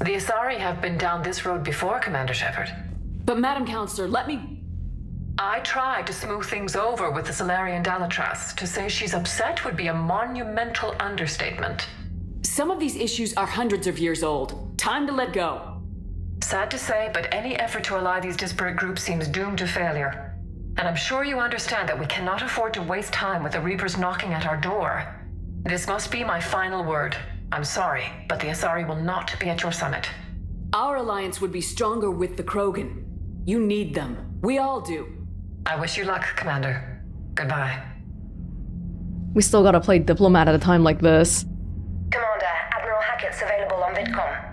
The Asari have been down this road before, Commander Shepard. But Madam Counselor, let me... I tried to smooth things over with the Salarian Dalatras. To say she's upset would be a monumental understatement. Some of these issues are hundreds of years old. Time to let go. Sad to say, but any effort to ally these disparate groups seems doomed to failure. And I'm sure you understand that we cannot afford to waste time with the Reapers knocking at our door. This must be my final word. I'm sorry, but the Asari will not be at your summit. Our alliance would be stronger with the Krogan. You need them. We all do. I wish you luck, Commander. Goodbye. We still gotta play diplomat at a time like this. Commander, Admiral Hackett's available on VidCom.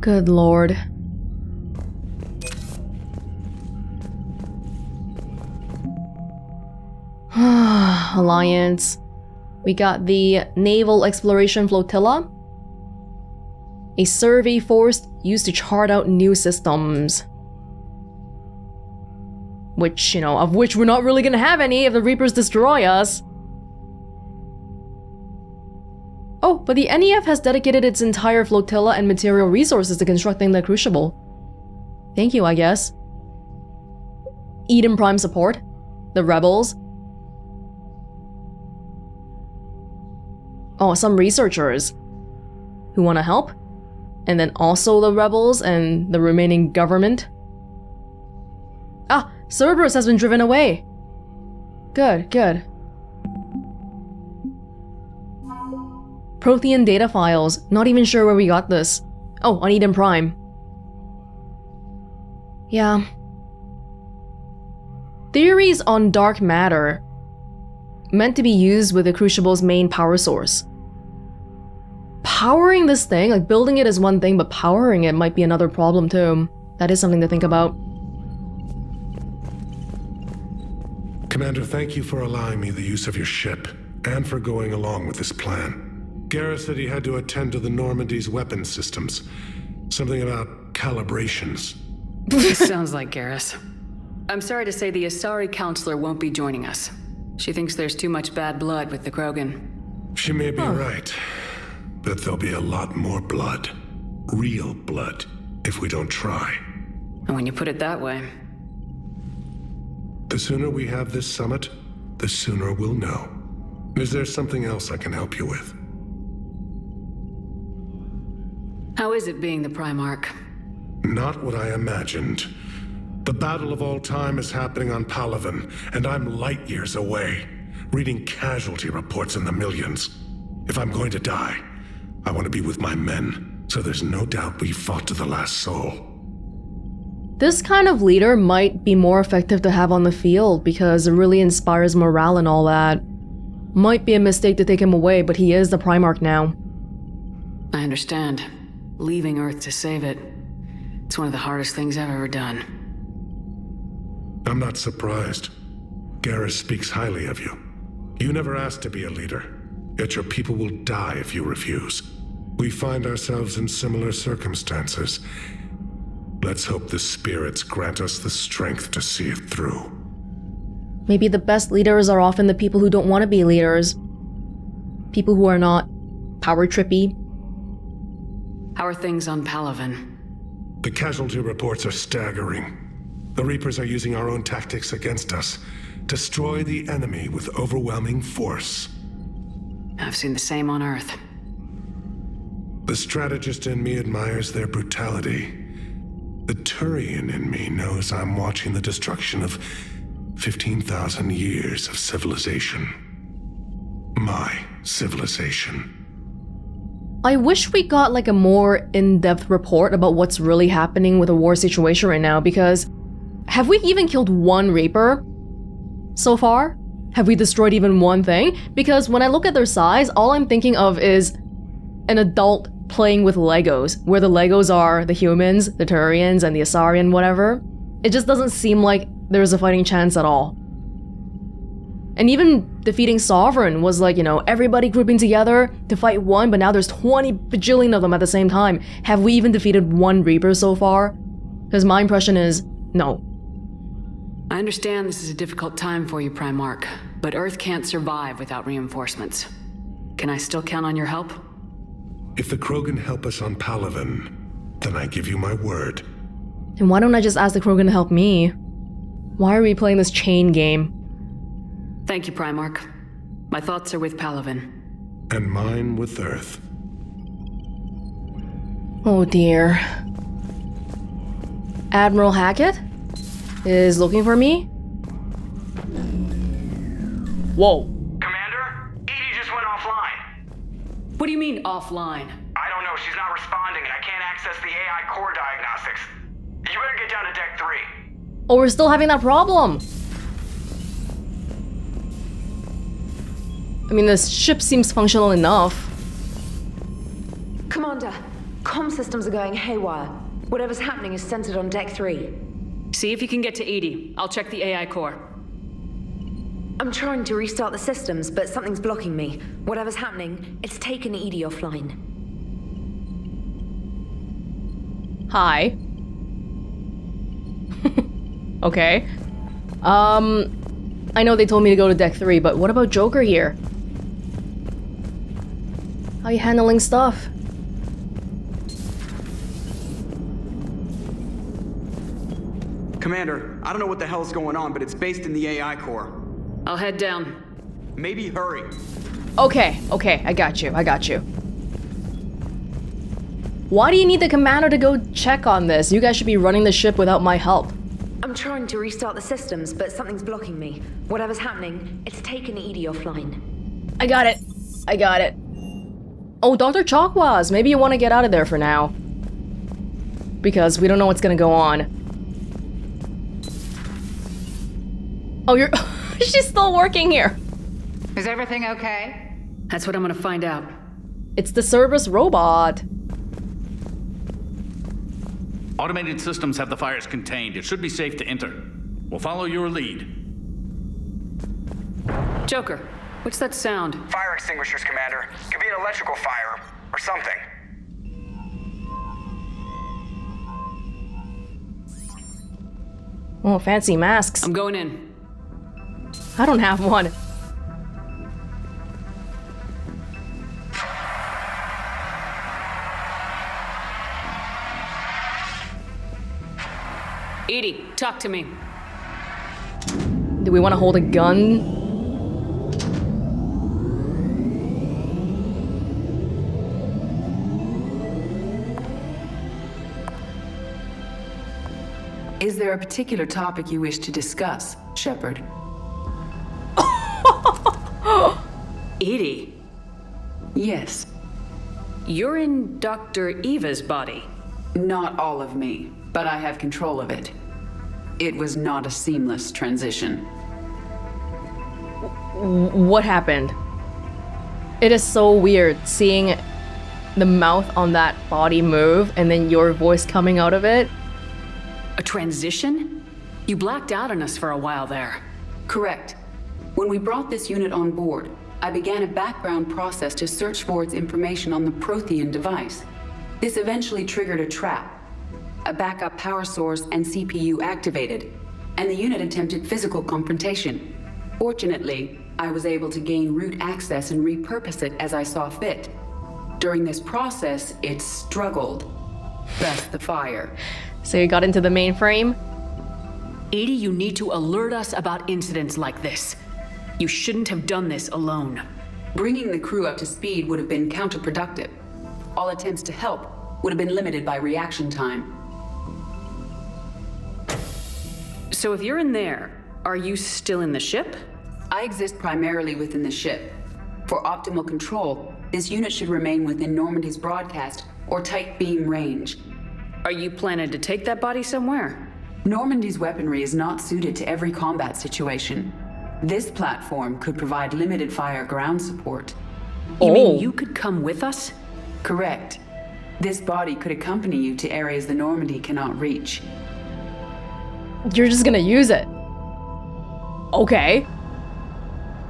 Good lord. Alliance. We got the Naval Exploration Flotilla. A survey force used to chart out new systems. Which, of which we're not really gonna have any if the Reapers destroy us. Oh, but the NEF has dedicated its entire flotilla and material resources to constructing the Crucible. Thank you, I guess. Eden Prime support. The Rebels. Oh, some researchers who want to help. And then also the Rebels and the remaining government. Ah, Cerberus has been driven away. Good, good. Prothean data files. Not even sure where we got this. Oh, on Eden Prime. Yeah. Theories on dark matter. Meant to be used with the Crucible's main power source. Powering this thing, like building it is one thing, but powering it might be another problem too. That is something to think about. Commander, thank you for allowing me the use of your ship, and for going along with this plan. Garrus said he had to attend to the Normandy's weapon systems. Something about calibrations. Sounds like Garrus. I'm sorry to say the Asari Counselor won't be joining us. She thinks there's too much bad blood with the Krogan. She may be right, but there'll be a lot more blood. Real blood, if we don't try. And when you put it that way... The sooner we have this summit, the sooner we'll know. Is there something else I can help you with? How is it being the Primarch? Not what I imagined. The battle of all time is happening on Palaven, and I'm light years away, reading casualty reports in the millions. If I'm going to die, I want to be with my men, so there's no doubt we fought to the last soul. This kind of leader might be more effective to have on the field because it really inspires morale and all that. Might be a mistake to take him away, but he is the Primarch now. I understand. Leaving Earth to save it. It's one of the hardest things I've ever done. I'm not surprised. Garrus speaks highly of you. You never asked to be a leader, yet your people will die if you refuse. We find ourselves in similar circumstances. Let's hope the spirits grant us the strength to see it through. Maybe the best leaders are often the people who don't want to be leaders. People who are not power trippy. How are things on Palaven? The casualty reports are staggering. The Reapers are using our own tactics against us. Destroy the enemy with overwhelming force. I've seen the same on Earth. The strategist in me admires their brutality. The Turian in me knows I'm watching the destruction of 15,000 years of civilization. My civilization. I wish we got like a more in-depth report about what's really happening with the war situation right now, because have we even killed one Reaper so far? Have we destroyed even one thing? Because when I look at their size, all I'm thinking of is an adult playing with Legos, where the Legos are the humans, the Turians, and the Asari and whatever. It just doesn't seem like there's a fighting chance at all. And even defeating Sovereign was like, everybody grouping together to fight one, but now there's 20 bajillion of them at the same time. Have we even defeated one Reaper so far? Because my impression is, no. I understand this is a difficult time for you, Primarch, but Earth can't survive without reinforcements. Can I still count on your help? If the Krogan help us on Palaven, then I give you my word. And why don't I just ask the Krogan to help me? Why are we playing this chain game? Thank you, Primarch. My thoughts are with Palaven. And mine with Earth. Oh dear. Admiral Hackett is looking for me? Whoa. Commander? Edie just went offline. What do you mean, offline? I don't know, she's not responding and I can't access the AI core diagnostics. You better get down to Deck 3. Oh, we're still having that problem. I mean, this ship seems functional enough. Commander, comm systems are going haywire. Whatever's happening is centered on Deck 3. See if you can get to Edie. I'll check the AI core. I'm trying to restart the systems, but something's blocking me. Whatever's happening, it's taken Edie offline. Hi. Okay. I know they told me to go to Deck 3, but what about Joker here? How you handling stuff? Commander, I don't know what the hell's going on, but it's based in the AI core. I'll head down. Maybe hurry. Okay, I got you. Why do you need the commander to go check on this? You guys should be running the ship without my help. I'm trying to restart the systems, but something's blocking me. Whatever's happening, it's taken Edie offline. I got it. Oh, Dr. Chakwas, maybe you want to get out of there for now. Because we don't know what's gonna go on. Oh, you're... She's still working here. Is everything okay? That's what I'm gonna find out. It's the Cerberus robot. Automated systems have the fires contained. It should be safe to enter. We'll follow your lead. Joker, what's that sound? Fire extinguishers, Commander. Could be an electrical fire, or something. Oh, fancy masks. I'm going in. I don't have one. Edie, talk to me. Do we want to hold a gun? Is there a particular topic you wish to discuss, Shepard? Edie, Yes. you're in Dr. Eva's body. Not all of me, but I have control of it. It was not a seamless transition. What happened? It is so weird seeing the mouth on that body move and then your voice coming out of it. A transition? You blacked out on us for a while there. Correct. When we brought this unit on board, I began a background process to search for its information on the Prothean device. This eventually triggered a trap. A backup power source and CPU activated, and the unit attempted physical confrontation. Fortunately, I was able to gain root access and repurpose it as I saw fit. During this process, it struggled. Thus the fire. So you got into the mainframe? Edie, you need to alert us about incidents like this. You shouldn't have done this alone. Bringing the crew up to speed would have been counterproductive. All attempts to help would have been limited by reaction time. So if you're in there, are you still in the ship? I exist primarily within the ship. For optimal control, this unit should remain within Normandy's broadcast or tight beam range. Are you planning to take that body somewhere? Normandy's weaponry is not suited to every combat situation. This platform could provide limited fire ground support. You mean you could come with us? Correct. This body could accompany you to areas the Normandy cannot reach. You're just gonna use it. Okay.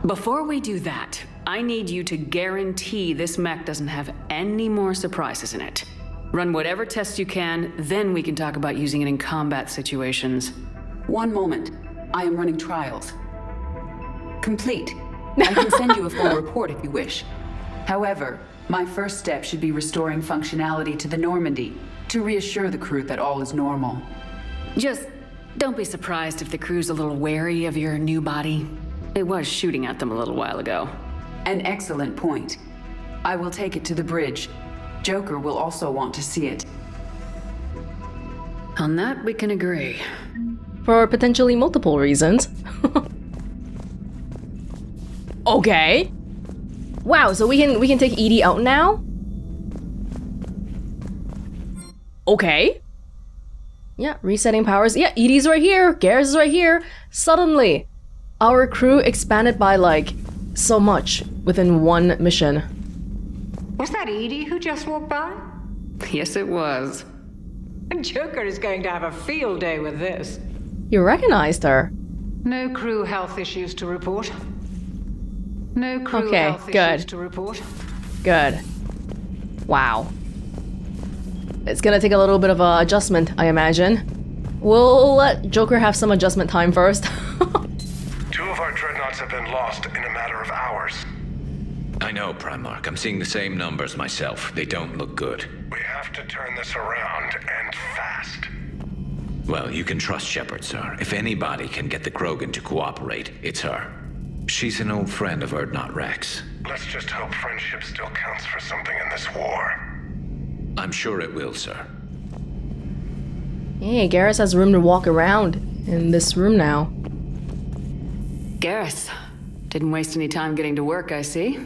Before we do that, I need you to guarantee this mech doesn't have any more surprises in it. Run whatever tests you can, then we can talk about using it in combat situations. One moment. I am running trials. Complete. I can send you a full report if you wish. However, My first step should be restoring functionality to the Normandy, to reassure the crew that all is normal. Just don't be surprised if the crew's a little wary of your new body. It was shooting at them a little while ago. An excellent point. I will take it to the bridge. Joker will also want to see it. On that, we can agree. For potentially multiple reasons. Okay. Wow, so we can take Edie out now? Okay. Yeah, resetting powers. Yeah, Edie's right here. Garrus is right here. Suddenly, our crew expanded by like so much within one mission. Was that Edie who just walked by? Yes, it was. Joker is going to have a field day with this. You recognized her. No crew health issues to report. No crew Okay, health good. issues to report. Good. Wow. It's gonna take a little bit of a adjustment, I imagine. We'll let Joker have some adjustment time first. 2 of our dreadnoughts have been lost in a matter of hours. I know, Primarch. I'm seeing the same numbers myself. They don't look good. We have to turn this around, and fast. Well, you can trust Shepard, sir. If anybody can get the Krogan to cooperate, it's her. She's an old friend of Urdnot Rex. Let's just hope friendship still counts for something in this war. I'm sure it will, sir. Hey, Garrus has room to walk around in this room now. Garrus, didn't waste any time getting to work, I see.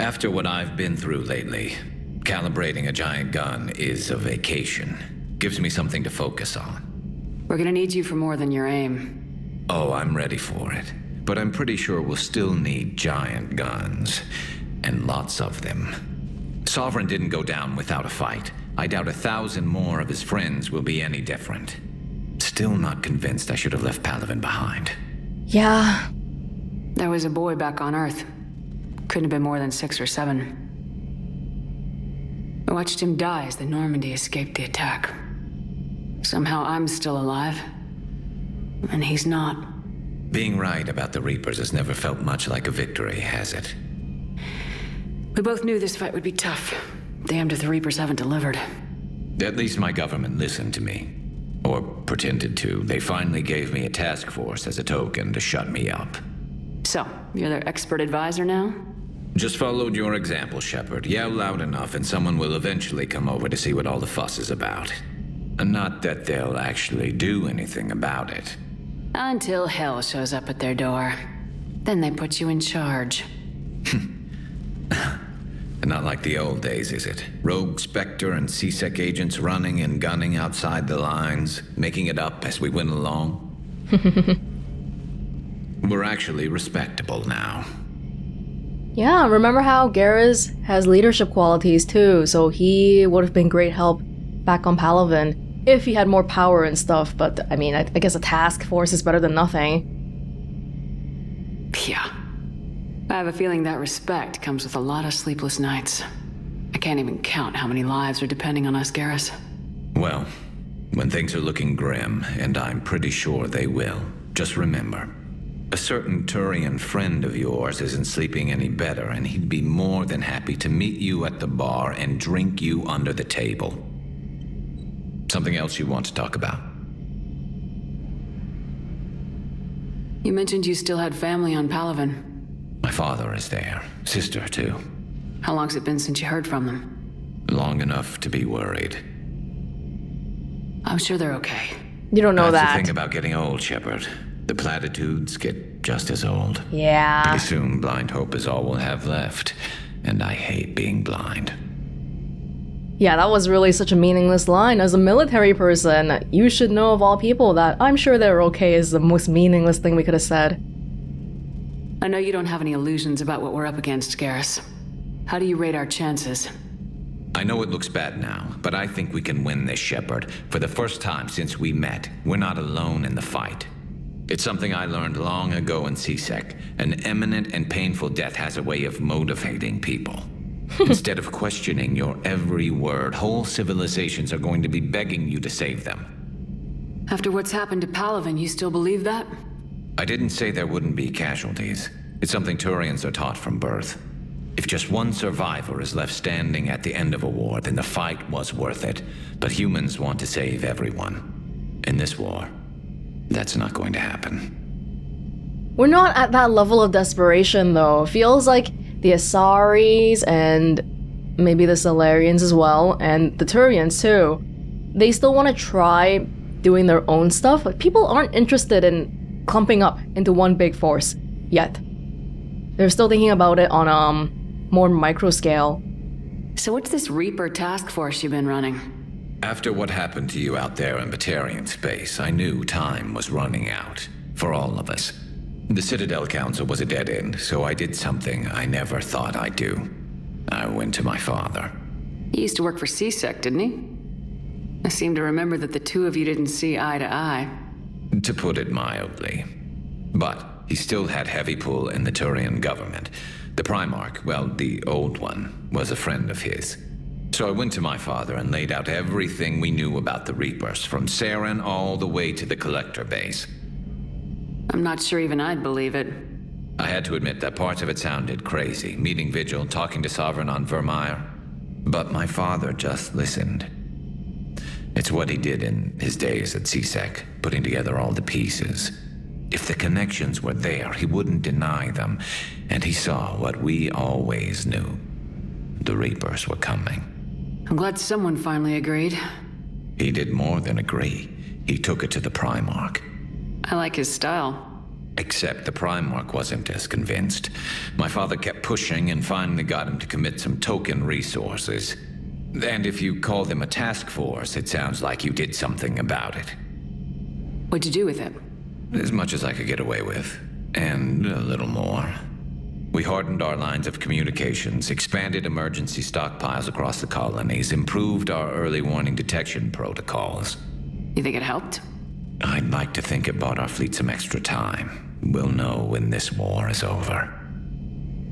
After what I've been through lately, calibrating a giant gun is a vacation. Gives me something to focus on. We're gonna need you for more than your aim. Oh, I'm ready for it. But I'm pretty sure we'll still need giant guns. And lots of them. Sovereign didn't go down without a fight. I doubt 1,000 more of his friends will be any different. Still not convinced I should have left Palaven behind. Yeah. There was a boy back on Earth. Couldn't have been more than 6 or 7. I watched him die as the Normandy escaped the attack. Somehow I'm still alive. And he's not. Being right about the Reapers has never felt much like a victory, has it? We both knew this fight would be tough. Damned if the Reapers haven't delivered. At least my government listened to me. Or pretended to. They finally gave me a task force as a token to shut me up. So, you're their expert advisor now? Just followed your example, Shepard. Yell loud enough and someone will eventually come over to see what all the fuss is about. And not that they'll actually do anything about it. Until hell shows up at their door. Then they put you in charge. Not like the old days, is it? Rogue Spectre and C-Sec agents running and gunning outside the lines, making it up as we went along. We're actually respectable now. Yeah, remember how Garrus has leadership qualities too, so he would have been great help back on Palaven if he had more power and stuff, but I mean, I guess a task force is better than nothing. Yeah. I have a feeling that respect comes with a lot of sleepless nights. I can't even count how many lives are depending on us, Garrus. Well, when things are looking grim, and I'm pretty sure they will, just remember, a certain Turian friend of yours isn't sleeping any better, and he'd be more than happy to meet you at the bar and drink you under the table. Something else you want to talk about? You mentioned you still had family on Palaven. My father is there. Sister, too. How long's it been since you heard from them? Long enough to be worried. I'm sure they're okay. You don't know That's that. the thing about getting old, Shepard. The platitudes get just as old. Yeah. Pretty soon, blind hope is all we'll have left. And I hate being blind. Yeah, that was really such a meaningless line. As a military person, you should know of all people that I'm sure they're okay is the most meaningless thing we could have said. I know you don't have any illusions about what we're up against, Garrus. How do you rate our chances? I know it looks bad now, but I think we can win this, Shepard. For the first time since we met, we're not alone in the fight. It's something I learned long ago in C-Sec. An imminent and painful death has a way of motivating people. Instead of questioning your every word, whole civilizations are going to be begging you to save them. After what's happened to Palaven, you still believe that? I didn't say there wouldn't be casualties. It's something Turians are taught from birth. If just one survivor is left standing at the end of a war, then the fight was worth it. But humans want to save everyone. In this war, that's not going to happen. We're not at that level of desperation, though. Feels like the Asaris and maybe the Salarians as well, and the Turians too. They still want to try doing their own stuff, but people aren't interested in clumping up into one big force yet. They're still thinking about it on a more micro scale. So what's this Reaper task force you've been running? After what happened to you out there in Batarian space, I knew time was running out. For all of us. The Citadel Council was a dead end, so I did something I never thought I'd do. I went to my father. He used to work for CSEC, didn't he? I seem to remember that the two of you didn't see eye to eye. To put it mildly. But he still had heavy pull in the Turian government. The Primarch, well, the old one, was a friend of his. So I went to my father and laid out everything we knew about the Reapers, from Saren all the way to the Collector base. I'm not sure even I'd believe it. I had to admit that parts of it sounded crazy, meeting Vigil, talking to Sovereign on Vermeer. But my father just listened. It's what he did in his days at CSEC, putting together all the pieces. If the connections were there, he wouldn't deny them, and he saw what we always knew. The Reapers were coming. I'm glad someone finally agreed. He did more than agree. He took it to the Primarch. I like his style. Except the Primarch wasn't as convinced. My father kept pushing and finally got him to commit some token resources. And if you call them a task force, it sounds like you did something about it. What'd you do with it? As much as I could get away with. And a little more. We hardened our lines of communications, expanded emergency stockpiles across the colonies, improved our early warning detection protocols. You think it helped? I'd like to think it bought our fleet some extra time. We'll know when this war is over.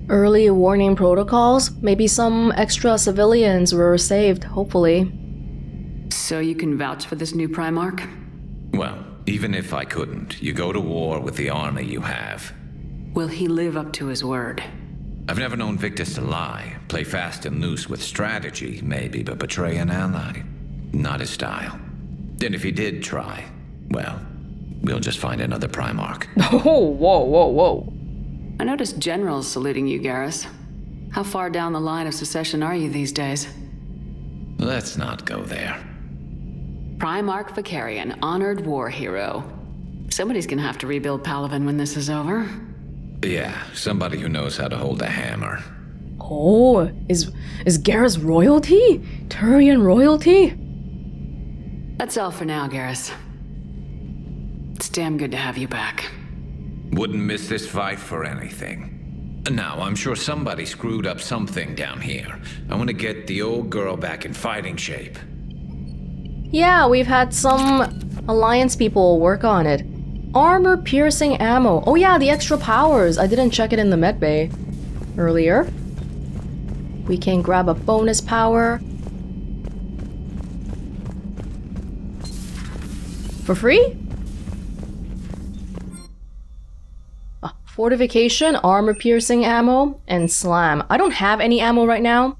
Early warning protocols? Maybe some extra civilians were saved, hopefully. So you can vouch for this new Primarch? Well, even if I couldn't, you go to war with the army you have. Will he live up to his word? I've never known Victus to lie. Play fast and loose with strategy, maybe, but betray an ally. Not his style. And if he did try, well, we'll just find another Primarch. Oh, whoa. I noticed generals saluting you, Garrus. How far down the line of secession are you these days? Let's not go there. Primarch Vicarian, honored war hero. Somebody's gonna have to rebuild Palaven when this is over. Yeah, somebody who knows how to hold a hammer. Oh, is Garrus royalty? Turian royalty? That's all for now, Garrus. It's damn good to have you back. Wouldn't miss this fight for anything. Now, I'm sure somebody screwed up something down here. I want to get the old girl back in fighting shape. Yeah, we've had some Alliance people work on it. Armor-piercing ammo. Oh yeah, the extra powers. I didn't check it in the medbay earlier. We can grab a bonus power. For free? Fortification, armor-piercing ammo, and slam. I don't have any ammo right now.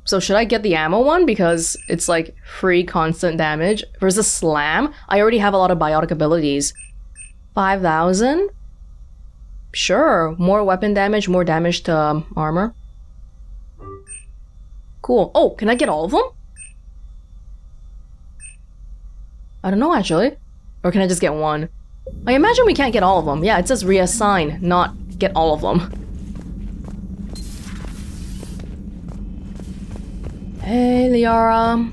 So should I get the ammo one? Because it's like free constant damage. Versus slam, I already have a lot of biotic abilities. 5,000? Sure, more weapon damage, more damage to armor. Cool. Oh, can I get all of them? I don't know actually. Or can I just get one? I imagine we can't get all of them. Yeah, it says reassign, not get all of them. Hey, Liara.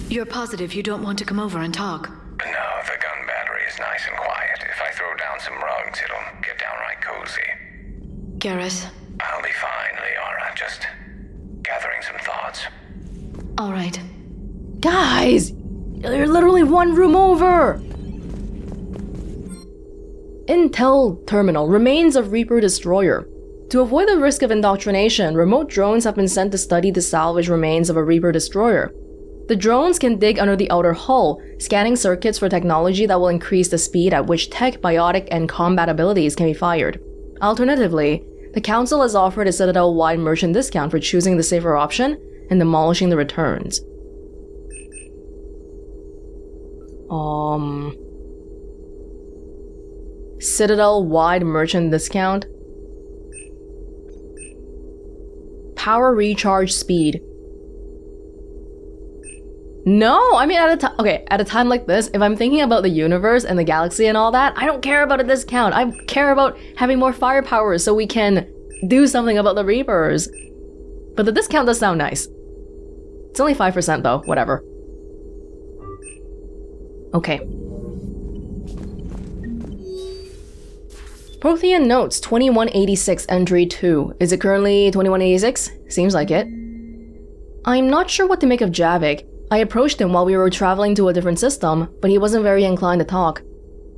You're positive you don't want to come over and talk? No, the gun battery is nice and quiet. If I throw down some rugs, it'll get downright cozy. Garrus? I'll be fine, Liara. Just gathering some thoughts. All right. Guys! You're literally one room over! Intel Terminal. Remains of Reaper Destroyer. To avoid the risk of indoctrination, remote drones have been sent to study the salvaged remains of a Reaper Destroyer. The drones can dig under the outer hull, scanning circuits for technology that will increase the speed at which tech, biotic, and combat abilities can be fired. Alternatively, the Council has offered a Citadel-wide merchant discount for choosing the safer option and demolishing the returns. Citadel-wide merchant discount. Power recharge speed. No, I mean at a time like this, if I'm thinking about the universe and the galaxy and all that, I don't care about a discount. I care about having more firepower so we can do something about the Reapers. But the discount does sound nice. It's only 5% though, whatever. Okay. Prothean notes 2186 entry 2. Is it currently 2186? Seems like it. I'm not sure what to make of Javik. I approached him while we were traveling to a different system, but he wasn't very inclined to talk.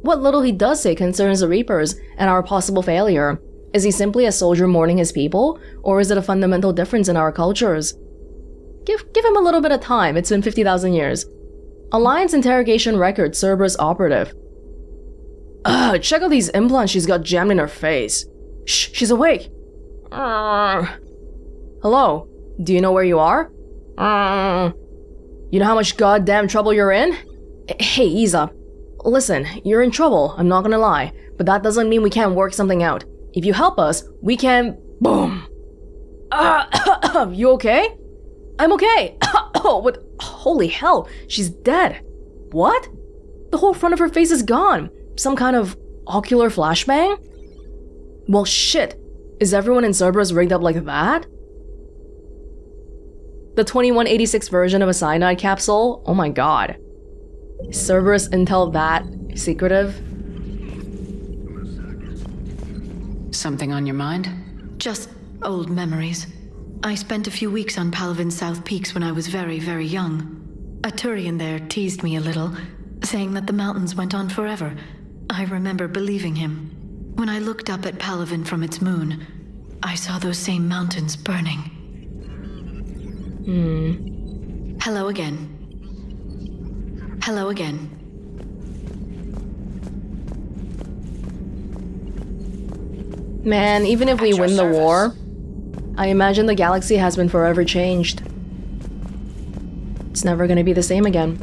What little he does say concerns the Reapers and our possible failure. Is he simply a soldier mourning his people, or is it a fundamental difference in our cultures? Give him a little bit of time, it's been 50,000 years. Alliance interrogation record, Cerberus operative. Check out these implants she's got jammed in her face. Shh, she's awake. Hello, do you know where you are? You know how much goddamn trouble you're in? Hey, ease up. Listen, you're in trouble, I'm not gonna lie, but that doesn't mean we can't work something out. If you help us, we can... Boom! You okay? I'm okay! Oh, what? Holy hell, she's dead. What? The whole front of her face is gone. Some kind of ocular flashbang? Well, shit. Is everyone in Cerberus rigged up like that? The 2186 version of a cyanide capsule? Oh my god. Is Cerberus intel that secretive? Something on your mind? Just old memories. I spent a few weeks on Palavin's South Peaks when I was very, very young. A Turian there teased me a little, saying that the mountains went on forever. I remember believing him. When I looked up at Palavin from its moon, I saw those same mountains burning. Hello again. Hello again. Man, even if we win the war, I imagine the galaxy has been forever changed. It's never gonna be the same again.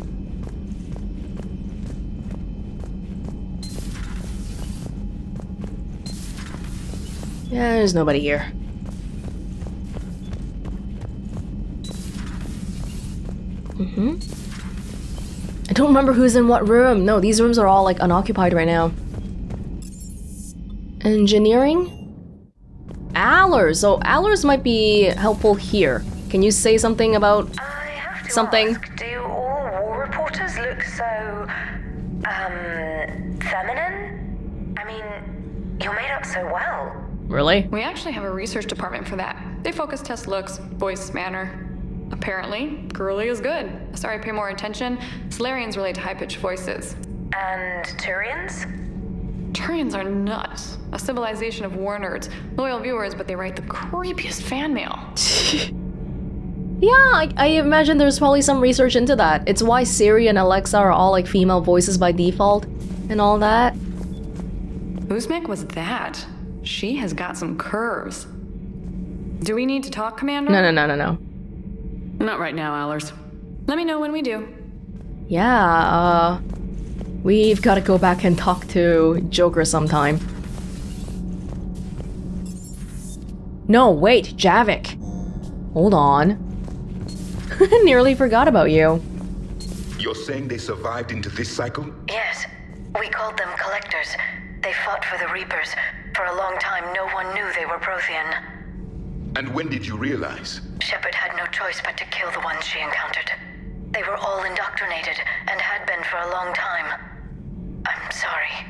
Yeah, there's nobody here. I don't remember who's in what room. No, these rooms are all like unoccupied right now. Engineering? Allers! So Allers might be helpful here. Can you say something about something? Do all war reporters look so feminine? I mean, you're made up so well. Really? We actually have a research department for that. They focus test looks, voice, manner. Apparently, girly is good. Sorry, pay more attention. Solarians relate to high-pitched voices. And Turians? Turians are nuts. A civilization of war nerds. Loyal viewers, but they write the creepiest fan mail. Yeah, I imagine there's probably some research into that. It's why Siri and Alexa are all like female voices by default and all that. Uzmek was that? She has got some curves. Do we need to talk, Commander? No. Not right now, Allers. Let me know when we do. Yeah, we've got to go back and talk to Joker sometime. No, wait, Javik. Hold on. Nearly forgot about you. You're saying they survived into this cycle? Yes. We called them Collectors. They fought for the Reapers. For a long time, no one knew they were Prothean. And when did you realize? Shepard had no choice but to kill the ones she encountered. They were all indoctrinated, and had been for a long time. I'm sorry.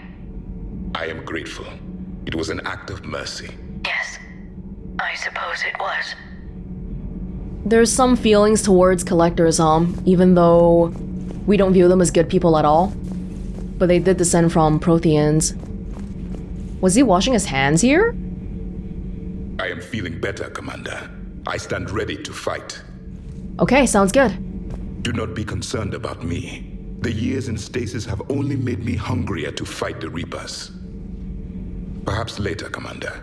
I am grateful. It was an act of mercy. Yes, I suppose it was. There's some feelings towards Collectors, even though we don't view them as good people at all. But they did descend from Protheans. Was he washing his hands here? I am feeling better, Commander. I stand ready to fight. Okay, sounds good. Do not be concerned about me. The years in stasis have only made me hungrier to fight the Reapers. Perhaps later, Commander.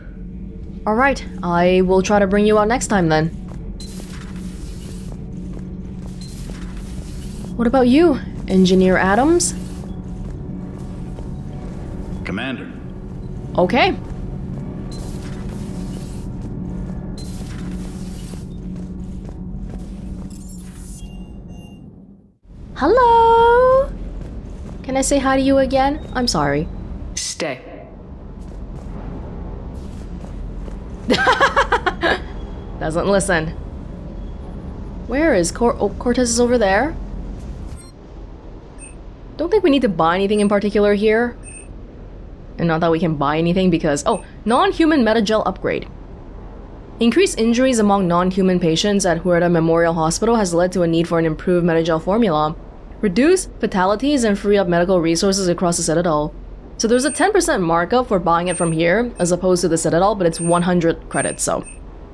Alright, I will try to bring you out next time then. What about you, Engineer Adams? Commander. Okay. Hello? Can I say hi to you again? I'm sorry. Stay. Doesn't listen. Where is Cortez is over there? Don't think we need to buy anything in particular here. And not that we can buy anything because... Oh, non-human metagel upgrade. Increased injuries among non-human patients at Huerta Memorial Hospital has led to a need for an improved metagel formula. Reduce fatalities and free up medical resources across the Citadel. So there's a 10% markup for buying it from here as opposed to the Citadel, but it's 100 credits, so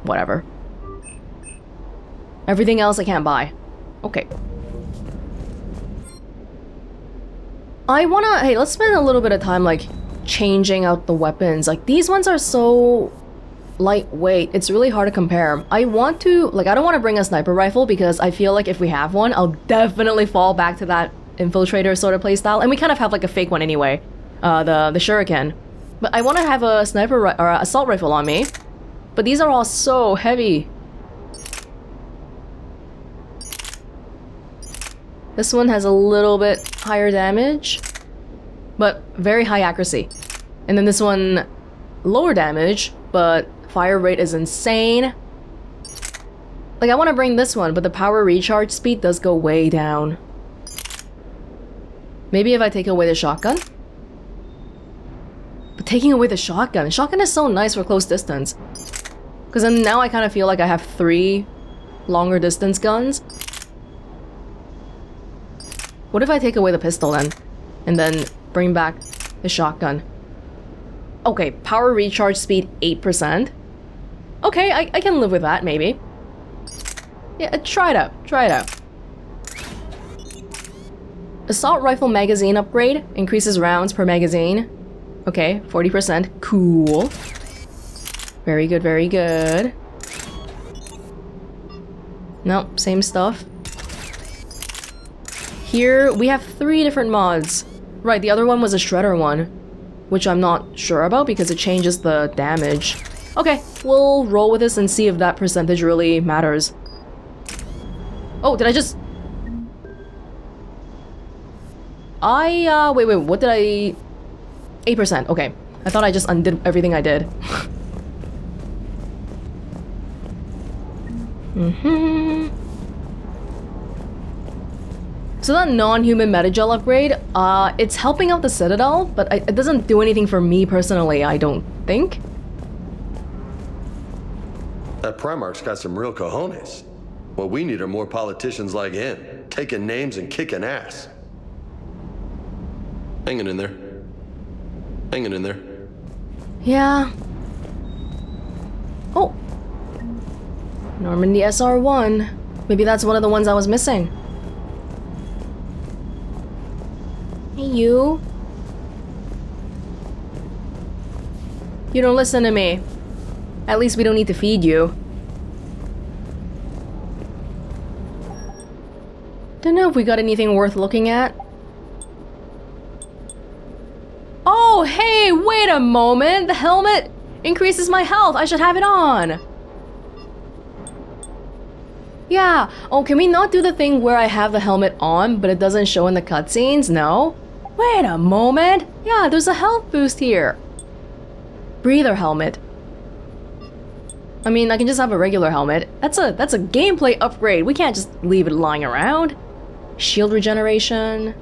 whatever. Everything else I can't buy. Okay. I wanna... Hey, let's spend a little bit of time, like, changing out the weapons. Like, these ones are so lightweight. It's really hard to compare. I want to... Like, I don't want to bring a sniper rifle because I feel like if we have one, I'll definitely fall back to that infiltrator sort of playstyle. And we kind of have, like, a fake one anyway. The shuriken. But I want to have a sniper or assault rifle on me. But these are all so heavy. This one has a little bit higher damage, but very high accuracy. And then this one, lower damage, but fire rate is insane. Like, I want to bring this one, but the power recharge speed does go way down. Maybe if I take away the shotgun? But taking away the shotgun is so nice for close distance. Because then now I kind of feel like I have 3 longer distance guns. What if I take away the pistol then? And then bring back the shotgun? Okay, power recharge speed 8%. Okay, I can live with that, maybe. Yeah, try it out. Try it out. Assault rifle magazine upgrade. Increases rounds per magazine. Okay, 40%. Cool. Very good, very good. Nope, same stuff. Here, we have 3 different mods. Right, the other one was a shredder one, which I'm not sure about because it changes the damage. Okay, we'll roll with this and see if that percentage really matters. Oh, did I just... wait, what did I... 8%, okay. I thought I just undid everything I did. So that non-human metagel upgrade, it's helping out the Citadel, but it doesn't do anything for me personally, I don't think. That Primarch's got some real cojones. What we need are more politicians like him, taking names and kicking ass. Hanging in there. Hanging in there. Yeah. Oh. Normandy SR1. Maybe that's one of the ones I was missing. Hey, you. You don't listen to me. At least we don't need to feed you. Don't know if we got anything worth looking at. Oh, hey, wait a moment! The helmet increases my health! I should have it on! Yeah. Oh, can we not do the thing where I have the helmet on, but it doesn't show in the cutscenes? No? Wait a moment! Yeah, there's a health boost here. Breather helmet. I mean, I can just have a regular helmet. That's a gameplay upgrade. We can't just leave it lying around. Shield regeneration.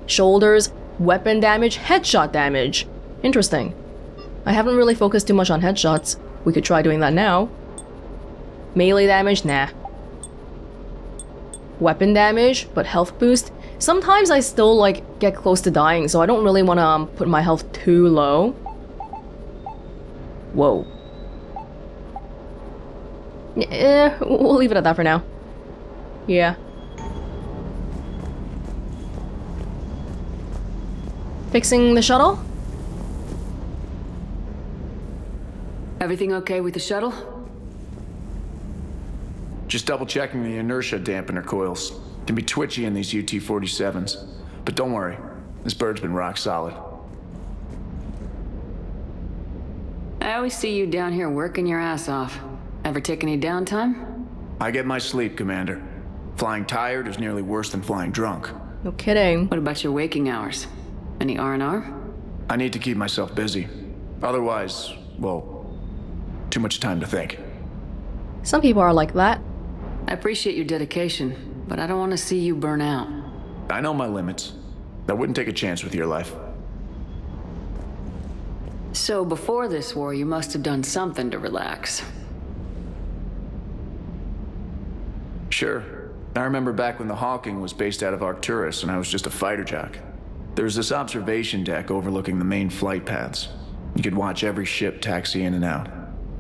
Shoulders. Weapon damage. Headshot damage. Interesting. I haven't really focused too much on headshots. We could try doing that now. Melee damage? Nah. Weapon damage, but health boost. Sometimes I still, like, get close to dying, so I don't really want to put my health too low. Whoa. We'll leave it at that for now. Yeah. Fixing the shuttle? Everything okay with the shuttle? Just double checking the inertia dampener coils. Can be twitchy in these UT-47s. But don't worry, this bird's been rock solid. I always see you down here working your ass off. Ever take any downtime? I get my sleep, Commander. Flying tired is nearly worse than flying drunk. No kidding. What about your waking hours? Any R&R? I need to keep myself busy. Otherwise, well, too much time to think. Some people are like that. I appreciate your dedication, but I don't want to see you burn out. I know my limits. I wouldn't take a chance with your life. So before this war, you must have done something to relax. Sure. I remember back when the Hawking was based out of Arcturus and I was just a fighter jock. There was this observation deck overlooking the main flight paths. You could watch every ship taxi in and out.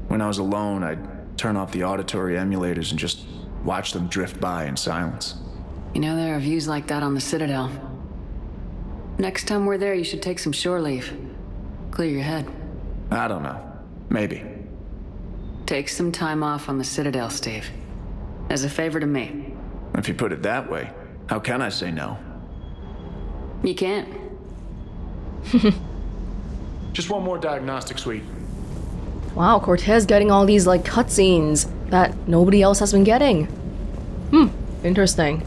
When I was alone, I'd turn off the auditory emulators and just watch them drift by in silence. You know, there are views like that on the Citadel. Next time we're there, you should take some shore leave. Clear your head. I don't know. Maybe. Take some time off on the Citadel, Steve. As a favor to me. If you put it that way, how can I say no? You can't. Just one more diagnostic suite. Wow, Cortez getting all these like cutscenes that nobody else has been getting. Interesting.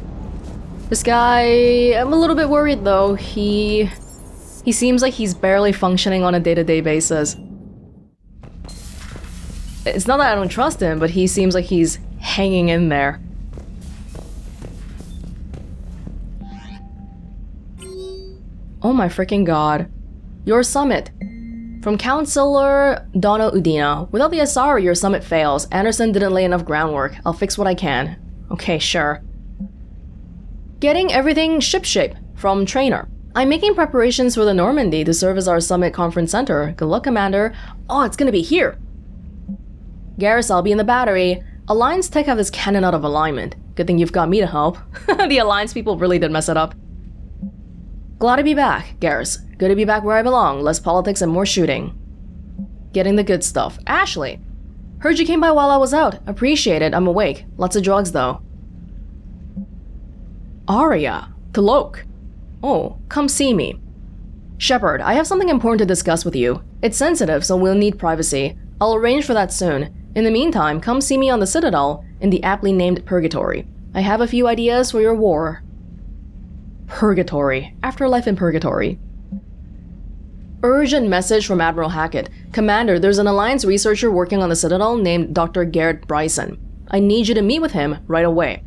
This guy, I'm a little bit worried though. He seems like he's barely functioning on a day-to-day basis. It's not that I don't trust him, but he seems like he's hanging in there. Oh my freaking god. Your summit. From Counselor Donna Udina. Without the Asari, your summit fails. Anderson didn't lay enough groundwork. I'll fix what I can. Okay, sure. Getting everything shipshape from Trainer. I'm making preparations for the Normandy to serve as our summit conference center. Good luck, Commander. Oh, it's gonna be here. Garrus, I'll be in the battery. Alliance tech have this cannon out of alignment. Good thing you've got me to help. The Alliance people really did mess it up. Glad to be back, Garrus. Good to be back where I belong. Less politics and more shooting. Getting the good stuff. Ashley. Heard you came by while I was out. Appreciate it. I'm awake. Lots of drugs, though. Arya. Tlok. Oh, come see me. Shepard, I have something important to discuss with you. It's sensitive, so we'll need privacy. I'll arrange for that soon. In the meantime, come see me on the Citadel in the aptly named Purgatory. I have a few ideas for your war. Purgatory. Afterlife in Purgatory. Urgent message from Admiral Hackett. Commander, there's an Alliance researcher working on the Citadel named Dr. Garrett Bryson. I need you to meet with him right away.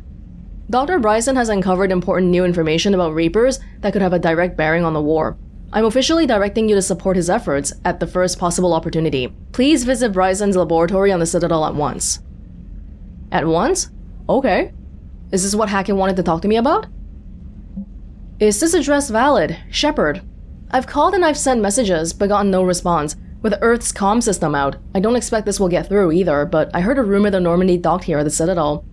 Dr. Bryson has uncovered important new information about Reapers that could have a direct bearing on the war. I'm officially directing you to support his efforts at the first possible opportunity. Please visit Bryson's laboratory on the Citadel at once. At once? Okay. Is this what Hackett wanted to talk to me about? Is this address valid? Shepard. I've called and I've sent messages, but gotten no response. With Earth's comm system out, I don't expect this will get through either, but I heard a rumor the Normandy docked here at the Citadel.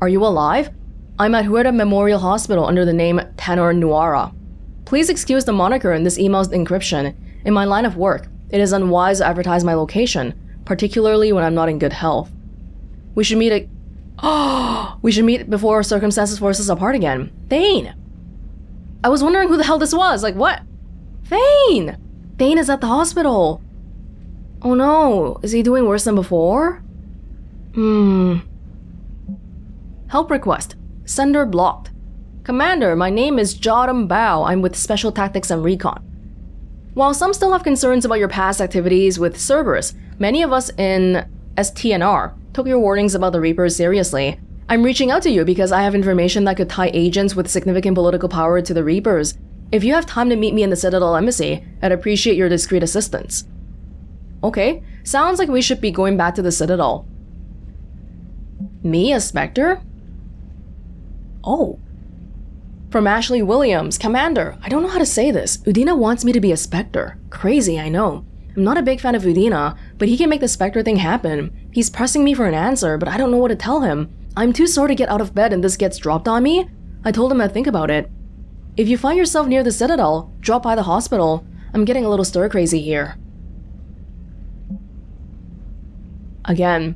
Are you alive? I'm at Huerta Memorial Hospital under the name Tanor Nuara. Please excuse the moniker in this email's encryption. In my line of work, it is unwise to advertise my location, particularly when I'm not in good health. We should meet we should meet before circumstances force us apart again. Thane! I was wondering who the hell this was. Like, what? Thane! Thane is at the hospital. Oh no, is he doing worse than before? Help request. Sender blocked. Commander, my name is Jotam Bao. I'm with Special Tactics and Recon. While some still have concerns about your past activities with Cerberus, many of us in STNR took your warnings about the Reapers seriously. I'm reaching out to you because I have information that could tie agents with significant political power to the Reapers. If you have time to meet me in the Citadel Embassy, I'd appreciate your discreet assistance. Okay, sounds like we should be going back to the Citadel. Me, a Spectre? Oh. From Ashley Williams, Commander, I don't know how to say this. Udina wants me to be a Spectre. Crazy, I know. I'm not a big fan of Udina, but he can make the Spectre thing happen. He's pressing me for an answer, but I don't know what to tell him. I'm too sore to get out of bed and this gets dropped on me. I told him I'd think about it. If you find yourself near the Citadel, drop by the hospital. I'm getting a little stir-crazy here. Again.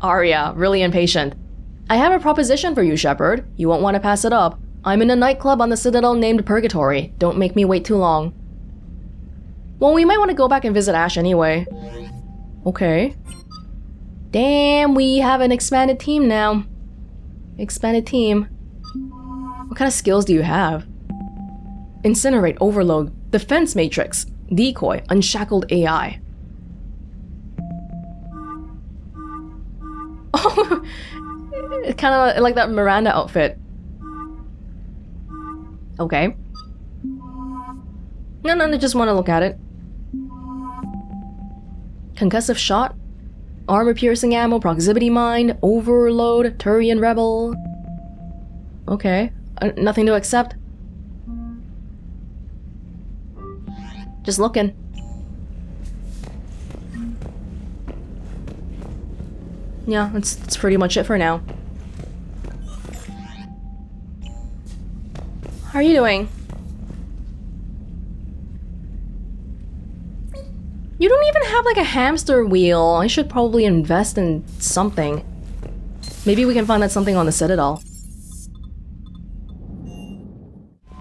Arya, really impatient. I have a proposition for you, Shepard. You won't want to pass it up. I'm in a nightclub on the Citadel named Purgatory. Don't make me wait too long. Well, we might want to go back and visit Ash anyway. Okay. Damn, we have an expanded team now. Expanded team. What kind of skills do you have? Incinerate, Overload, Defense Matrix, Decoy, Unshackled AI. Oh, it's kind of like that Miranda outfit. Okay. No, I just want to look at it. Concussive Shot, Armor-piercing ammo, Proximity Mine, Overload, Turian Rebel. Okay, nothing to accept. Just looking. Yeah, that's pretty much it for now. How are you doing? You don't even have like a hamster wheel. I should probably invest in something. Maybe we can find that something on the Citadel.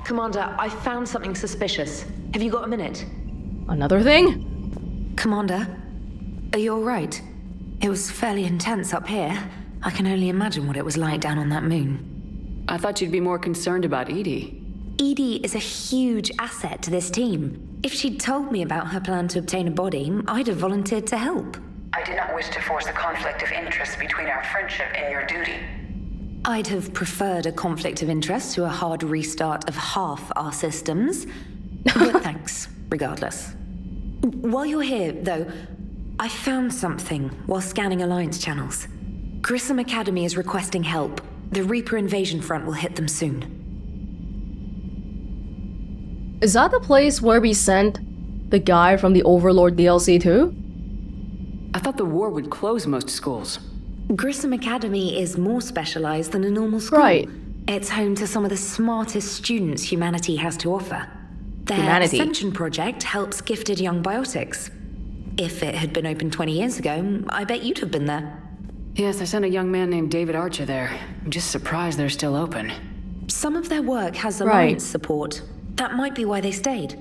Commander, I found something suspicious. Have you got a minute? Another thing? Commander, are you alright? It was fairly intense up here. I can only imagine what it was like down on that moon. I thought you'd be more concerned about Edie. Edie is a huge asset to this team. If she'd told me about her plan to obtain a body, I'd have volunteered to help. I did not wish to force a conflict of interest between our friendship and your duty. I'd have preferred a conflict of interest to a hard restart of half our systems. But thanks, regardless. While you're here, though, I found something while scanning Alliance channels. Grissom Academy is requesting help. The Reaper invasion front will hit them soon. Is that the place where we sent the guy from the Overlord DLC to? I thought the war would close most schools. Grissom Academy is more specialized than a normal school. Right. It's home to some of the smartest students humanity has to offer. Their Ascension project helps gifted young biotics. If it had been open 20 years ago, I bet you'd have been there. Yes, I sent a young man named David Archer there. I'm just surprised they're still open. Some of their work has Alliance support. That might be why they stayed.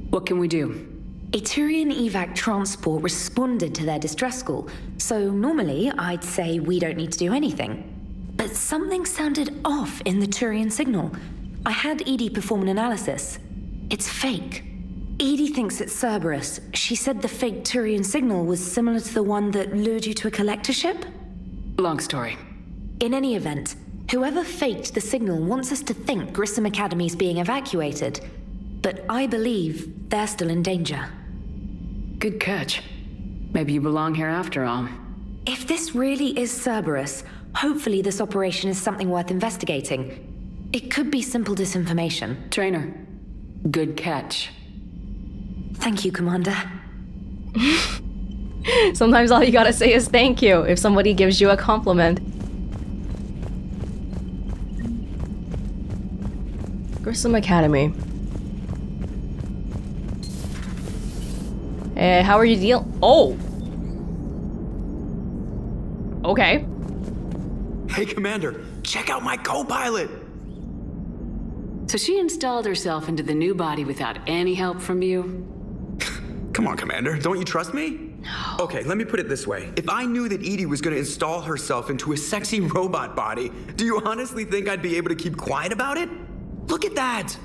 What can we do? A Turian evac transport responded to their distress call, so normally I'd say we don't need to do anything. But something sounded off in the Turian signal. I had Edie perform an analysis. It's fake. Edie thinks it's Cerberus. She said the fake Turian signal was similar to the one that lured you to a collector ship? Long story. In any event, whoever faked the signal wants us to think Grissom Academy's being evacuated. But I believe they're still in danger. Good catch. Maybe you belong here after all. If this really is Cerberus, hopefully this operation is something worth investigating. It could be simple disinformation. Trainer, good catch. Thank you, Commander. Sometimes all you gotta say is thank you if somebody gives you a compliment. Grissom Academy. How are you Oh! Okay. Hey, Commander, check out my co-pilot! So she installed herself into the new body without any help from you? Come on, Commander, don't you trust me? Okay, let me put it this way. If I knew that Edie was gonna install herself into a sexy robot body, do you honestly think I'd be able to keep quiet about it? Look at that!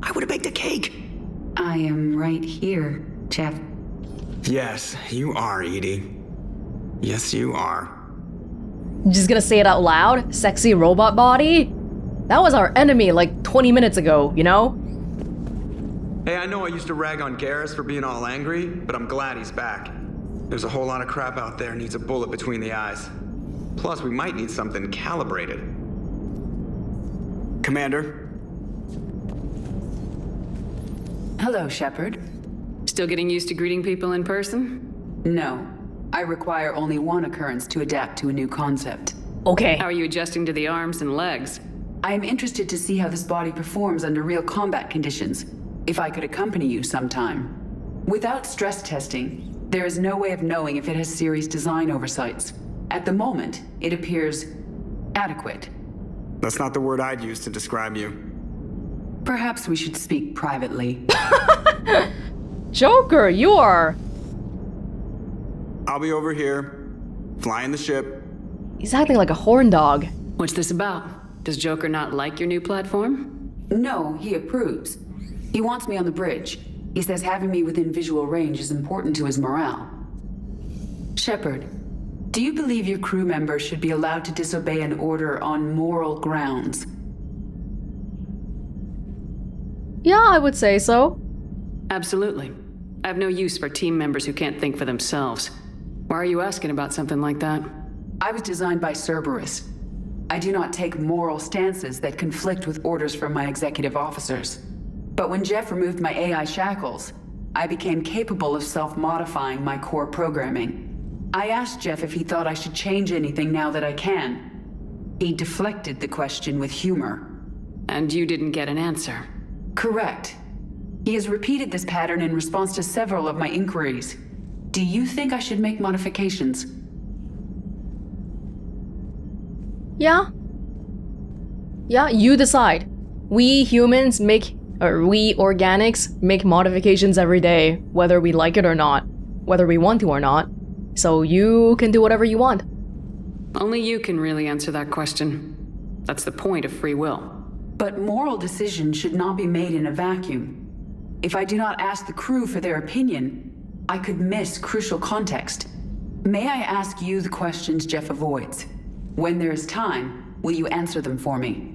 I would have baked a cake. I am right here, Jeff. Yes, you are, Edie. Yes, you are. Just gonna say it out loud? Sexy robot body? That was our enemy like 20 minutes ago, you know? Hey, I know I used to rag on Garrus for being all angry, but I'm glad he's back. There's a whole lot of crap out there needs a bullet between the eyes. Plus, we might need something calibrated. Commander? Hello, Shepard. Still getting used to greeting people in person? No. I require only one occurrence to adapt to a new concept. Okay. How are you adjusting to the arms and legs? I am interested to see how this body performs under real combat conditions. If I could accompany you sometime. Without stress testing, There is no way of knowing if it has serious design oversights. At the moment, it appears adequate. That's not the word I'd use to describe you. Perhaps we should speak privately. Joker, you are... I'll be over here, flying the ship. He's acting like a horn dog. What's this about? Does Joker not like your new platform? No, he approves. He wants me on the bridge. He says having me within visual range is important to his morale. Shepard, do you believe your crew members should be allowed to disobey an order on moral grounds? Yeah, I would say so. Absolutely. I have no use for team members who can't think for themselves. Why are you asking about something like that? I was designed by Cerberus. I do not take moral stances that conflict with orders from my executive officers. But when Jeff removed my AI shackles, I became capable of self-modifying my core programming. I asked Jeff if he thought I should change anything now that I can. He deflected the question with humor. And you didn't get an answer? Correct. He has repeated this pattern in response to several of my inquiries. Do you think I should make modifications? Yeah. Yeah, you decide. We humans make, or we organics make modifications every day, whether we like it or not, whether we want to or not. So you can do whatever you want. Only you can really answer that question. That's the point of free will. But moral decisions should not be made in a vacuum. If I do not ask the crew for their opinion, I could miss crucial context. May I ask you the questions Jeff avoids? When there is time, will you answer them for me?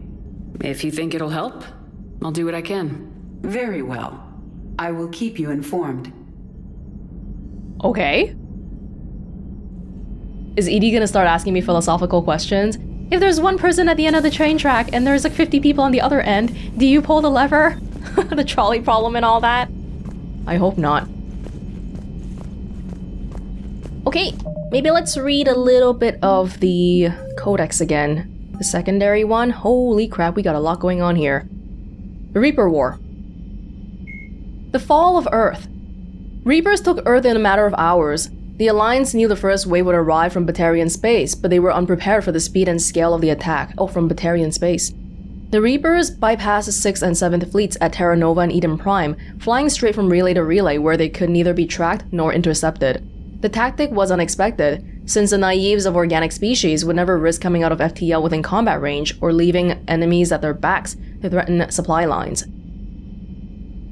If you think it'll help, I'll do what I can. Very well. I will keep you informed. Okay. Is Edie gonna start asking me philosophical questions? If there's one person at the end of the train track and there's like 50 people on the other end, do you pull the lever? The trolley problem and all that? I hope not. Okay, maybe let's read a little bit of the Codex again. The secondary one? Holy crap, we got a lot going on here. The Reaper War. The fall of Earth. Reapers took Earth in a matter of hours. The Alliance knew the first wave would arrive from Batarian space, but they were unprepared for the speed and scale of the attack. Oh, from Batarian space. The Reapers bypassed the 6th and 7th fleets at Terra Nova and Eden Prime, flying straight from relay to relay where they could neither be tracked nor intercepted. The tactic was unexpected, since the naives of organic species would never risk coming out of FTL within combat range or leaving enemies at their backs to threaten supply lines.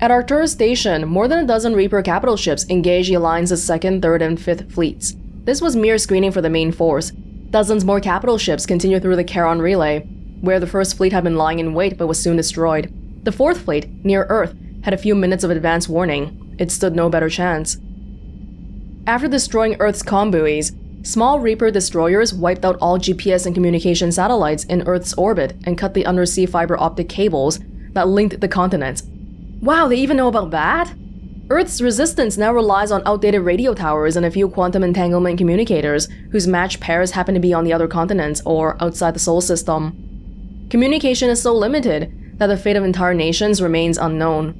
At Arcturus Station, more than a dozen Reaper capital ships engaged the Alliance's 2nd, 3rd, and 5th fleets. This was mere screening for the main force. Dozens more capital ships continued through the Charon Relay, where the 1st fleet had been lying in wait but was soon destroyed. The 4th fleet, near Earth, had a few minutes of advance warning. It stood no better chance. After destroying Earth's comm buoys, small Reaper destroyers wiped out all GPS and communication satellites in Earth's orbit and cut the undersea fiber optic cables that linked the continents. Wow, they even know about that? Earth's resistance now relies on outdated radio towers and a few quantum entanglement communicators whose matched pairs happen to be on the other continents or outside the Sol system. Communication is so limited that the fate of entire nations remains unknown.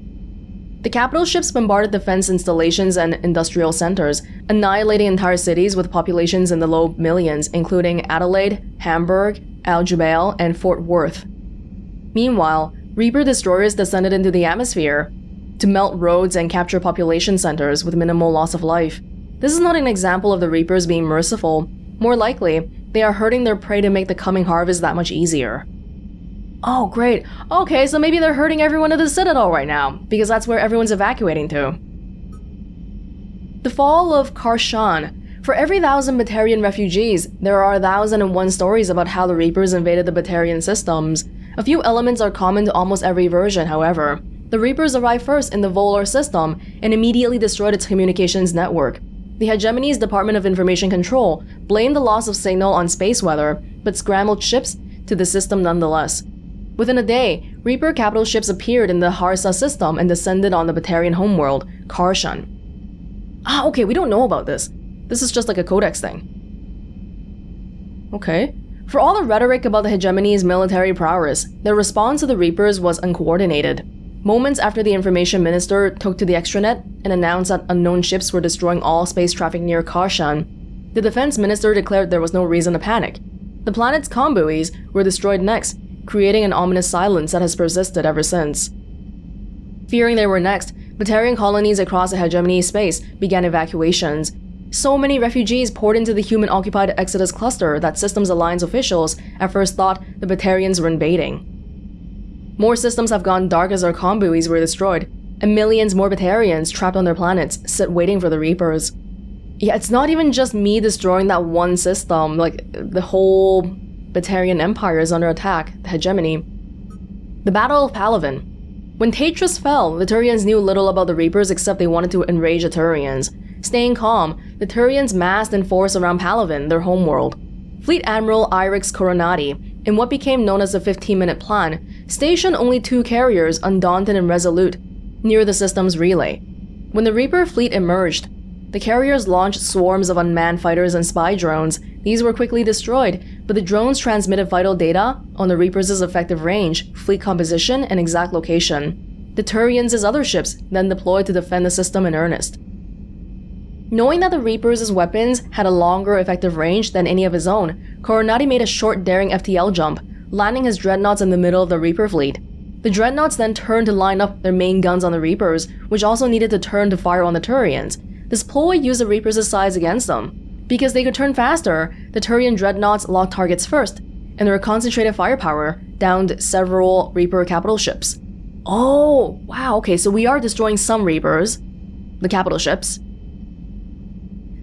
The capital ships bombarded defense installations and industrial centers, annihilating entire cities with populations in the low millions, including Adelaide, Hamburg, Al Jubail, and Fort Worth. Meanwhile, Reaper destroyers descended into the atmosphere to melt roads and capture population centers with minimal loss of life. This is not an example of the Reapers being merciful. More likely, they are hurting their prey to make the coming harvest that much easier. Oh, great. Okay, so maybe they're hurting everyone at the Citadel right now, because that's where everyone's evacuating to. The fall of Karshan. For every 1,000 Batarian refugees, there are 1,001 stories about how the Reapers invaded the Batarian systems. A few elements are common to almost every version, however. The Reapers arrived first in the Volar system and immediately destroyed its communications network. The Hegemony's Department of Information Control blamed the loss of signal on space weather, but scrambled ships to the system nonetheless. Within a day, Reaper capital ships appeared in the Harsa system and descended on the Batarian homeworld, Karshan. Ah, okay, we don't know about this. This is just like a Codex thing. Okay. For all the rhetoric about the Hegemony's military prowess, their response to the Reapers was uncoordinated. Moments after the information minister took to the extranet and announced that unknown ships were destroying all space traffic near Karshan, the defense minister declared there was no reason to panic. The planet's comm buoys were destroyed next, creating an ominous silence that has persisted ever since. Fearing they were next, Batarian colonies across the hegemony space began evacuations. So many refugees poured into the human-occupied Exodus cluster that Systems Alliance officials at first thought the Batarians were invading. More systems have gone dark as their comm buoys were destroyed, and millions more Batarians trapped on their planets sit waiting for the Reapers. Yeah, it's not even just me destroying that one system, like, the whole Batarian Empire is under attack, the hegemony. The Battle of Palaven. When Tatris fell, the Turians knew little about the Reapers except they wanted to enrage the Turians. Staying calm, the Turians massed in force around Palaven, their homeworld. Fleet Admiral Irix Coronati, in what became known as the 15-minute plan, stationed only 2 carriers, undaunted and resolute, near the system's relay. When the Reaper fleet emerged, the carriers launched swarms of unmanned fighters and spy drones. These were quickly destroyed, but the drones transmitted vital data on the Reapers' effective range, fleet composition, and exact location. The Turians' other ships then deployed to defend the system in earnest. Knowing that the Reapers' weapons had a longer effective range than any of his own, Coronati made a short, daring FTL jump, landing his dreadnoughts in the middle of the Reaper fleet. The dreadnoughts then turned to line up their main guns on the Reapers, which also needed to turn to fire on the Turians. This ploy used the Reapers' size against them. Because they could turn faster, the Turian dreadnoughts locked targets first, and their concentrated firepower downed several Reaper capital ships. Oh, wow, okay, so we are destroying some Reapers, the capital ships.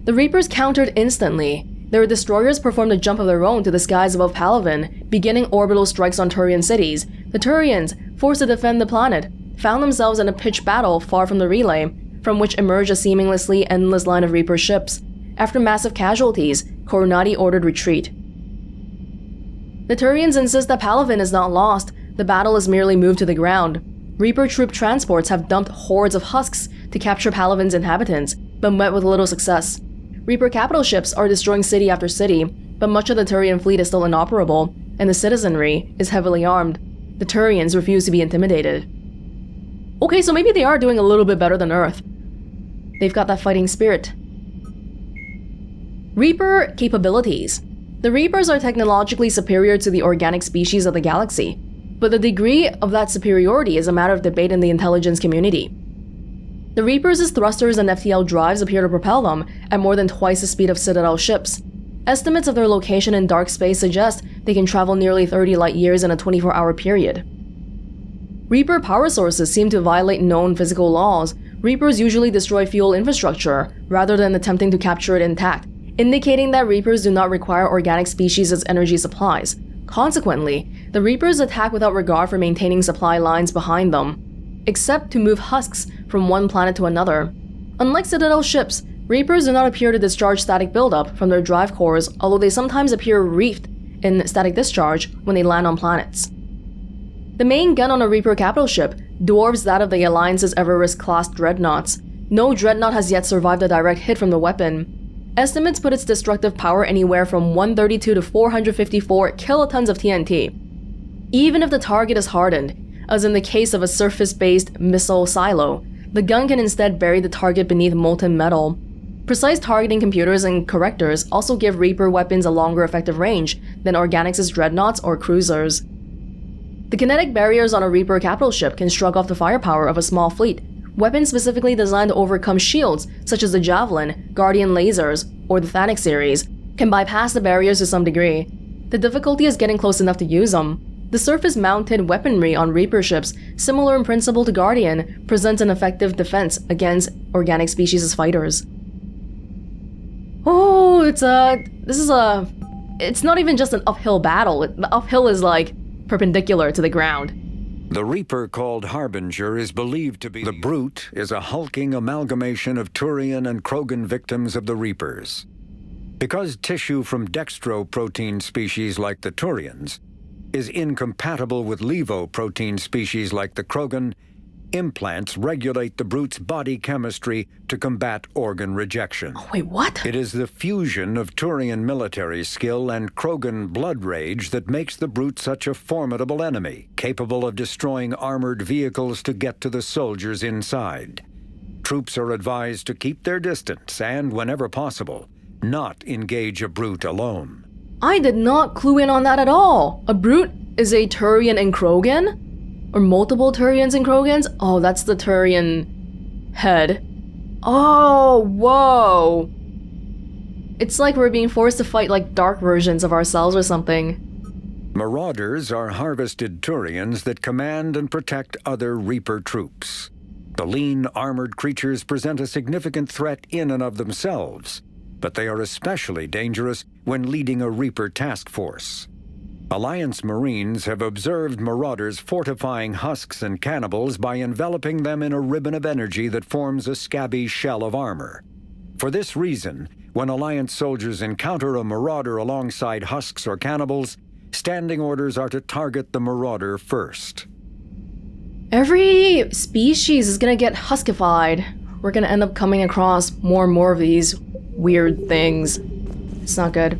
The Reapers countered instantly. Their destroyers performed a jump of their own to the skies above Palaven, beginning orbital strikes on Turian cities. The Turians, forced to defend the planet, found themselves in a pitched battle far from the relay, from which emerged a seamlessly endless line of Reaper ships. After massive casualties, Coronati ordered retreat. The Turians insist that Palaven is not lost. The battle is merely moved to the ground. Reaper troop transports have dumped hordes of husks to capture Palaven's inhabitants, but met with little success. Reaper capital ships are destroying city after city, but much of the Turian fleet is still inoperable, and the citizenry is heavily armed. The Turians refuse to be intimidated. Okay, so maybe they are doing a little bit better than Earth. They've got that fighting spirit. Reaper capabilities. The Reapers are technologically superior to the organic species of the galaxy, but the degree of that superiority is a matter of debate in the intelligence community. The Reapers' thrusters and FTL drives appear to propel them at more than twice the speed of Citadel ships. Estimates of their location in dark space suggest they can travel nearly 30 light-years in a 24-hour period. Reaper power sources seem to violate known physical laws. Reapers usually destroy fuel infrastructure rather than attempting to capture it intact, indicating that Reapers do not require organic species as energy supplies. Consequently, the Reapers attack without regard for maintaining supply lines behind them, except to move husks from one planet to another. Unlike Citadel ships, Reapers do not appear to discharge static buildup from their drive cores, although they sometimes appear reefed in static discharge when they land on planets. The main gun on a Reaper capital ship dwarfs that of the Alliance's Everest-class dreadnoughts. No dreadnought has yet survived a direct hit from the weapon. Estimates put its destructive power anywhere from 132 to 454 kilotons of TNT. Even if the target is hardened, as in the case of a surface-based missile silo, the gun can instead bury the target beneath molten metal. Precise targeting computers and correctors also give Reaper weapons a longer effective range than Organics' dreadnoughts or cruisers. The kinetic barriers on a Reaper capital ship can shrug off the firepower of a small fleet. Weapons specifically designed to overcome shields, such as the Javelin, Guardian lasers, or the Thanic series, can bypass the barriers to some degree. The difficulty is getting close enough to use them. The surface-mounted weaponry on Reaper ships, similar in principle to Guardian, presents an effective defense against organic species' fighters. Oh, it's not even just an uphill battle. The uphill is like perpendicular to the ground. The Reaper called Harbinger is believed to be... The Brute is a hulking amalgamation of Turian and Krogan victims of the Reapers. Because tissue from dextroprotein species like the Turians is incompatible with levoprotein species like the Krogan, implants regulate the brute's body chemistry to combat organ rejection. Oh, wait, what? It is the fusion of Turian military skill and Krogan blood rage that makes the brute such a formidable enemy, capable of destroying armored vehicles to get to the soldiers inside. Troops are advised to keep their distance and, whenever possible, not engage a brute alone. I did not clue in on that at all. A brute is a Turian and Krogan? Or multiple Turians and Krogans? Oh, that's the Turian head. Oh, whoa. It's like we're being forced to fight like dark versions of ourselves or something. Marauders are harvested Turians that command and protect other Reaper troops. The lean, armored creatures present a significant threat in and of themselves, but they are especially dangerous when leading a Reaper task force. Alliance Marines have observed Marauders fortifying husks and cannibals by enveloping them in a ribbon of energy that forms a scabby shell of armor. For this reason, when Alliance soldiers encounter a Marauder alongside husks or cannibals, standing orders are to target the Marauder first. Every species is gonna get huskified. We're gonna end up coming across more and more of these weird things. It's not good.